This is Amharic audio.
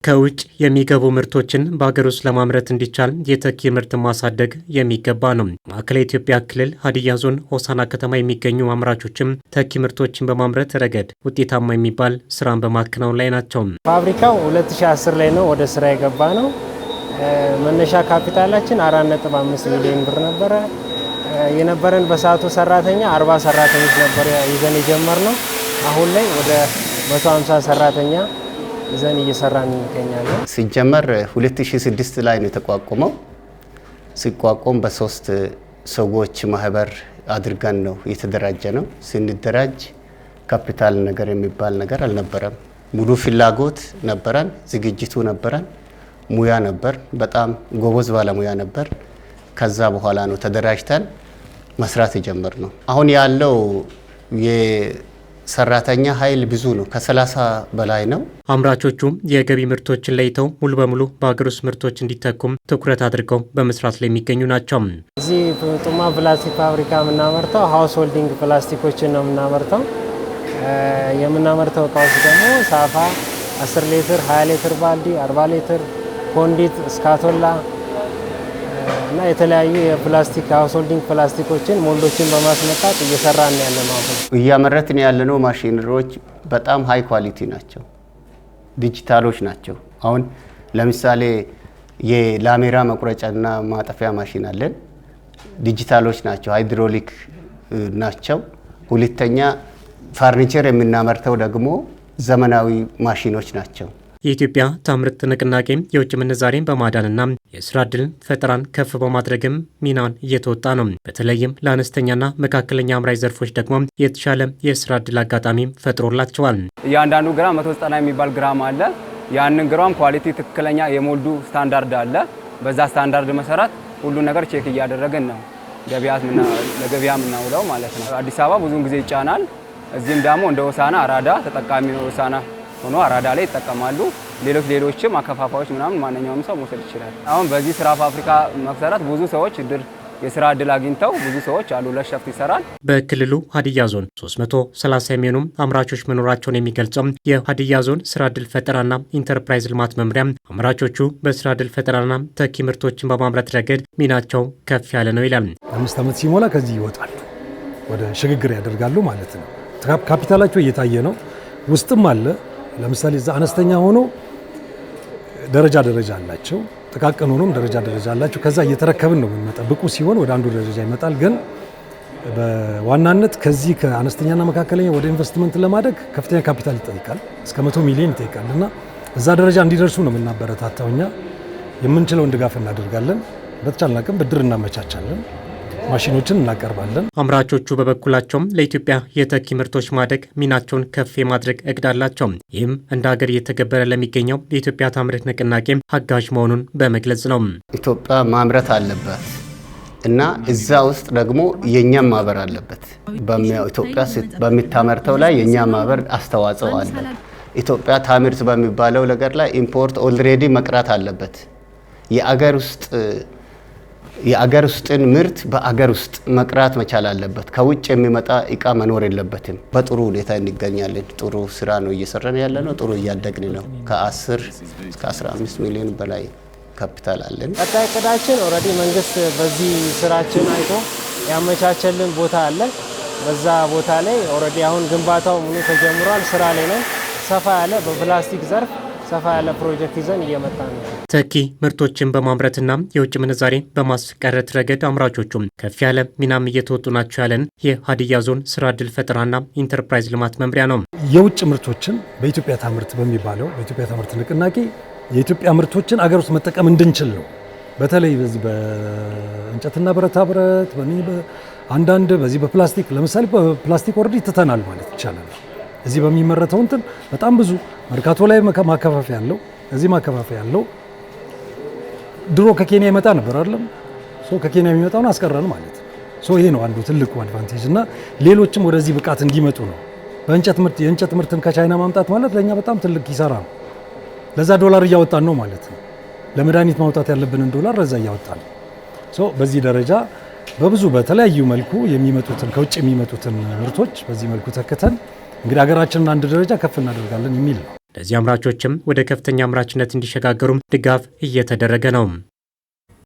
ከውጭ የሚገቡ ምርቶችን በአገር ውስጥ ለማምረት እንዲቻል የተኪ ምርት ማሳደግ የሚገባ ነው። ማዕከላዊ ኢትዮጵያ ክልል ሀዲያ ዞን ሆሳና ከተማ የሚገኙ አምራቾችም ተኪ ምርቶችን በማምረት ረገድ ውጤታማ የሚባል ስራን በማከናወን ላይ ናቸው። ፋብሪካው 2010 ላይ ነው ወደ ስራ የገባ ነው። መነሻ ካፒታላችን 4.5 ሚሊዮን ብር ነበረ። የነበረን በሰዓቱ ሰራተኛ 40 ሰራተኞች ነበር ይዘን የጀመርነው። አሁን ላይ ወደ 150 ሰራተኛ ይዘን እየሰራን እንገኛለን። ሲጀመር 2006 ላይ ነው የተቋቋመው። ሲቋቋም በሶስት ሰዎች ማህበር አድርገን ነው የተደራጀ ነው። ስንደራጅ ካፒታል ነገር የሚባል ነገር አልነበረም። ሙሉ ፍላጎት ነበረን፣ ዝግጅቱ ነበረን፣ ሙያ ነበር፣ በጣም ጎበዝ ባለሙያ ነበር። ከዛ በኋላ ነው ተደራጅተን መስራት የጀመርነው። አሁን ያለው ሰራተኛ ኃይል ብዙ ነው፣ ከ30 በላይ ነው። አምራቾቹም የገቢ ምርቶችን ለይተው ሙሉ በሙሉ በአገር ውስጥ ምርቶች እንዲተኩም ትኩረት አድርገው በመስራት ላይ የሚገኙ ናቸው። እዚህ ጡማ ፕላስቲክ ፋብሪካ የምናመርተው ሃውስ ሆልዲንግ ፕላስቲኮችን ነው የምናመርተው። የምናመርተው እቃዎች ደግሞ ሳፋ 10 ሊትር፣ 20 ሊትር ባልዲ፣ 40 ሊትር ኮንዲት፣ ስካቶላ እና የተለያዩ የፕላስቲክ ሃውስ ሆልዲንግ ፕላስቲኮችን ሞልዶችን በማስመጣት እየሰራን ያለነው። እያመረትን ያለነው ማሽነሪዎች በጣም ሃይ ኳሊቲ ናቸው፣ ዲጂታሎች ናቸው። አሁን ለምሳሌ የላሜራ መቁረጫና ማጠፊያ ማሽን አለን፣ ዲጂታሎች ናቸው፣ ሃይድሮሊክ ናቸው። ሁለተኛ ፈርኒቸር የምናመርተው ደግሞ ዘመናዊ ማሽኖች ናቸው። የኢትዮጵያ ታምርት ንቅናቄ የውጭ ምንዛሬን በማዳንና የስራ ዕድል ፈጠራን ከፍ በማድረግም ሚናን እየተወጣ ነው። በተለይም ለአነስተኛና መካከለኛ አምራች ዘርፎች ደግሞ የተሻለ የስራ ዕድል አጋጣሚ ፈጥሮላቸዋል። እያንዳንዱ ግራም 190 የሚባል ግራም አለ። ያንን ግራም ኳሊቲ ትክክለኛ የሞልዱ ስታንዳርድ አለ። በዛ ስታንዳርድ መሰረት ሁሉ ነገር ቼክ እያደረግን ነው ለገበያ የምናውለው ማለት ነው። አዲስ አበባ ብዙውን ጊዜ ይጫናል። እዚህም ደግሞ እንደ ሆሳና አራዳ ተጠቃሚ ነው። ሆሳና ሆኖ አራዳ ላይ ይጠቀማሉ። ሌሎችም አከፋፋዮች ምናምን ማንኛውም ሰው መውሰድ ይችላል። አሁን በዚህ ስራ ፋብሪካ መሰረት ብዙ ሰዎች የስራ ዕድል አግኝተው ብዙ ሰዎች አሉ ለሸፍት ይሰራል። በክልሉ ሀዲያ ዞን 330 የሚሆኑ አምራቾች መኖራቸውን የሚገልጸው የሀዲያ ዞን ስራ ዕድል ፈጠራና ኢንተርፕራይዝ ልማት መምሪያ አምራቾቹ በስራ ዕድል ፈጠራና ተኪ ምርቶችን በማምረት ረገድ ሚናቸው ከፍ ያለ ነው ይላል። 5 ዓመት ሲሞላ ከዚህ ይወጣሉ፣ ወደ ሽግግር ያደርጋሉ ማለት ነው። ካፒታላቸው እየታየ ነው፣ ውስጥም አለ። ለምሳሌ እዛ አነስተኛ ሆኖ ደረጃ አላቸው፣ ጥቃቅን ሆኖም ደረጃ አላቸው። ከዛ እየተረከብን ነው የምንመጣው። ብቁ ሲሆን ወደ አንዱ ደረጃ ይመጣል። ግን በዋናነት ከዚህ ከአነስተኛና መካከለኛ ወደ ኢንቨስትመንት ለማደግ ከፍተኛ ካፒታል ይጠይቃል፣ እስከ 100 ሚሊዮን ይጠይቃል። እና እዛ ደረጃ እንዲደርሱ ነው የምናበረታታው። እኛ የምንችለውን ድጋፍ እናደርጋለን። በተቻለን አቅም ብድር እናመቻቻለን፣ ማሽኖችን እናቀርባለን። አምራቾቹ በበኩላቸውም ለኢትዮጵያ የተኪ ምርቶች ማደግ ሚናቸውን ከፍ የማድረግ እቅድ አላቸው። ይህም እንደ ሀገር እየተገበረ ለሚገኘው የኢትዮጵያ ታምርት ንቅናቄ አጋዥ መሆኑን በመግለጽ ነው። ኢትዮጵያ ማምረት አለበት እና እዛ ውስጥ ደግሞ የኛም ማህበር አለበት። ኢትዮጵያ በሚታመርተው ላይ የኛ ማህበር አስተዋጽኦ አለ። ኢትዮጵያ ታምርት በሚባለው ነገር ላይ ኢምፖርት ኦልሬዲ መቅራት አለበት። የአገር ውስጥን ምርት በአገር ውስጥ መቅራት መቻል አለበት። ከውጭ የሚመጣ እቃ መኖር የለበትም። በጥሩ ሁኔታ እንገኛለን። ጥሩ ስራ ነው እየሰራን ያለ ነው። ጥሩ እያደግን ነው። ከ10 እስከ 15 ሚሊዮን በላይ ካፒታል አለን። ቀጣይ እቅዳችን ኦልሬዲ መንግስት በዚህ ስራችን አይቶ ያመቻቸልን ቦታ አለ። በዛ ቦታ ላይ ኦልሬዲ አሁን ግንባታው ሙሉ ተጀምሯል፣ ስራ ላይ ነው። ሰፋ ያለ በፕላስቲክ ዘርፍ ሰፋ ያለ ፕሮጀክት ይዘን እየመጣ ነው። ተኪ ምርቶችን በማምረትና የውጭ ምንዛሬ በማስቀረት ረገድ አምራቾቹም ከፍ ያለ ሚናም እየተወጡ ናቸው ያለን የሀዲያ ዞን ስራ ዕድል ፈጠራና ኢንተርፕራይዝ ልማት መምሪያ ነው። የውጭ ምርቶችን በኢትዮጵያ ታምርት በሚባለው በኢትዮጵያ ታምርት ንቅናቄ የኢትዮጵያ ምርቶችን አገር ውስጥ መጠቀም እንድንችል ነው። በተለይ በዚህ በእንጨትና ብረታ ብረት አንዳንድ በዚህ በፕላስቲክ ለምሳሌ በፕላስቲክ ወርድ ትተናል ማለት ይቻላል። እዚህ በሚመረተው እንትን በጣም ብዙ መርካቶ ላይ ማከፋፈያ ያለው እዚህ ማከፋፈያ ያለው ድሮ ከኬንያ ይመጣ ነበር አይደለም። ከኬንያ የሚመጣውን አስቀረን ማለት ነው። ይሄ ነው አንዱ ትልቁ አድቫንቴጅ እና ሌሎችም ወደዚህ ብቃት እንዲመጡ ነው። የእንጨት ምርትን ከቻይና ማምጣት ማለት ለእኛ በጣም ትልቅ ኪሳራ ነው። ለዛ ዶላር እያወጣን ነው ማለት ነው። ለመድኃኒት ማውጣት ያለብንን ዶላር ለዛ እያወጣን ነው። በዚህ ደረጃ በብዙ በተለያዩ መልኩ ከውጭ የሚመጡትን ምርቶች በዚህ መልኩ ተከተን እንግዲህ ሀገራችንን አንድ ደረጃ ከፍ እናደርጋለን የሚል ነው። ለዚህ አምራቾችም ወደ ከፍተኛ አምራችነት እንዲሸጋገሩም ድጋፍ እየተደረገ ነው።